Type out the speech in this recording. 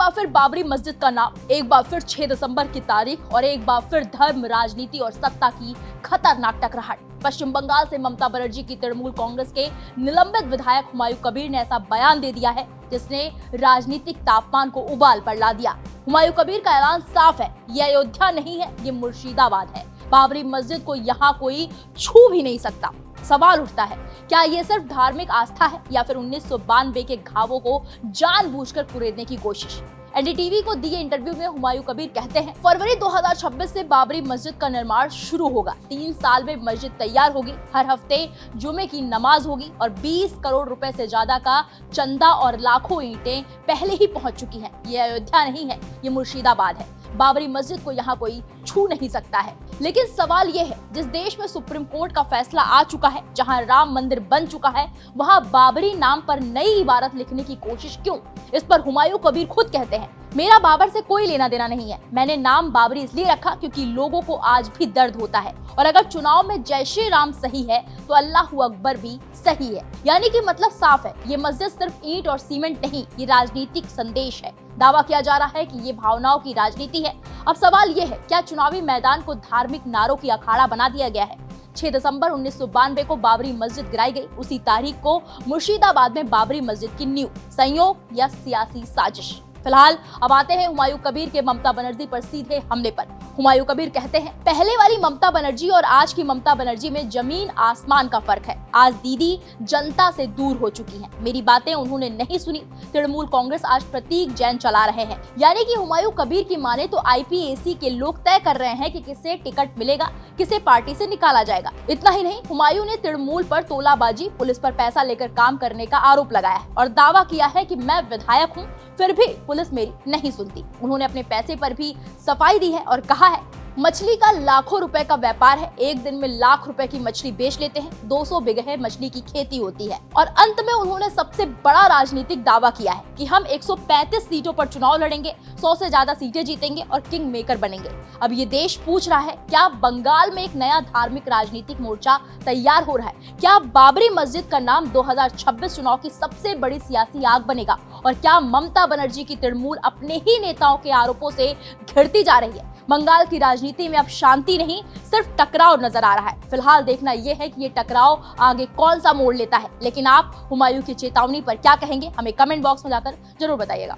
बार फिर बाबरी मस्जिद का नाम, एक बार फिर 6 दिसंबर की तारीख और एक बार फिर धर्म, राजनीति और सत्ता की खतरनाक टकराहट। पश्चिम बंगाल से ममता बनर्जी की तृणमूल कांग्रेस के निलंबित विधायक हुमायूं कबीर ने ऐसा बयान दे दिया है जिसने राजनीतिक तापमान को उबाल पर ला दिया। हुमायूं कबीर का ऐलान साफ है, ये अयोध्या नहीं है, ये मुर्शिदाबाद है। बाबरी मस्जिद को यहाँ कोई छू भी नहीं सकता। सवाल उठता है, क्या ये सिर्फ धार्मिक आस्था है या फिर 1992 के घावों को जानबूझकर कुरेदने की कोशिश? एनडीटीवी को दिए इंटरव्यू में हुमायूं कबीर कहते हैं, फरवरी 2026 से बाबरी मस्जिद का निर्माण शुरू होगा। 3 साल में मस्जिद तैयार होगी। हर हफ्ते जुमे की नमाज होगी और 20 करोड़ रुपए से ज्यादा का चंदा और लाखों ईंटें पहले ही पहुंच चुकी हैं। ये अयोध्या नहीं है, ये मुर्शिदाबाद है। बाबरी मस्जिद को यहाँ कोई छू नहीं सकता है। लेकिन सवाल ये है, जिस देश में सुप्रीम कोर्ट का फैसला आ चुका है, जहां राम मंदिर बन चुका है, वहां बाबरी नाम पर नई इबारत लिखने की कोशिश क्यों? इस पर हुमायूं कबीर खुद कहते हैं, मेरा बाबर से कोई लेना देना नहीं है। मैंने नाम बाबरी इसलिए रखा क्योंकि लोगों को आज भी दर्द होता है और अगर चुनाव में जय श्री राम सही है तो अल्लाहू अकबर भी सही है। यानी कि मतलब साफ है, ये मस्जिद सिर्फ ईंट और सीमेंट नहीं, ये राजनीतिक संदेश है। दावा किया जा रहा है कि ये भावनाओं की राजनीति है। अब सवाल ये है, क्या चुनावी मैदान को धार्मिक नारों की अखाड़ा बना दिया गया है? 6 दिसंबर 1992 को बाबरी मस्जिद गिराई गई। उसी तारीख को मुर्शिदाबाद में बाबरी मस्जिद की नींव, संयोग या सियासी साजिश? फिलहाल अब आते हैं हुमायूं कबीर के ममता बनर्जी पर सीधे हमले पर। हुमायूं कबीर कहते हैं, पहले वाली ममता बनर्जी और आज की ममता बनर्जी में जमीन आसमान का फर्क है। आज दीदी जनता से दूर हो चुकी हैं। मेरी बातें उन्होंने नहीं सुनी। तृणमूल कांग्रेस आज प्रतीक जैन चला रहे हैं। यानी कि हुमायूं कबीर की माने तो आईपीएसी के लोग तय कर रहे हैं कि किसे टिकट मिलेगा, किसे पार्टी से निकाला जाएगा। इतना ही नहीं, हुमायूं ने तृणमूल पर तोलाबाजी, पुलिस पर पैसा लेकर काम करने का आरोप लगाया है और दावा किया है कि मैं विधायक हूँ फिर भी पुलिस मेरी नहीं सुनती। उन्होंने अपने पैसे पर भी सफाई दी है और कहा है, मछली का लाखों रुपए का व्यापार है। एक दिन में लाख रुपए की मछली बेच लेते हैं। 200 बीघे मछली की खेती होती है। और अंत में उन्होंने सबसे बड़ा राजनीतिक दावा किया है कि हम 135 सीटों पर चुनाव लड़ेंगे, 100 से ज्यादा सीटें जीतेंगे और किंग मेकर बनेंगे। अब ये देश पूछ रहा है, क्या बंगाल में एक नया धार्मिक राजनीतिक मोर्चा तैयार हो रहा है? क्या बाबरी मस्जिद का नाम 2026 चुनाव की सबसे बड़ी सियासी आग बनेगा? और क्या ममता बनर्जी की तृणमूल अपने ही नेताओं के आरोपों से घिरती जा रही है? बंगाल की राजनीति में अब शांति नहीं, सिर्फ टकराव नजर आ रहा है। फिलहाल देखना यह है कि ये टकराव आगे कौन सा मोड़ लेता है। लेकिन आप हुमायूं की चेतावनी पर क्या कहेंगे, हमें कमेंट बॉक्स में जाकर जरूर बताइएगा।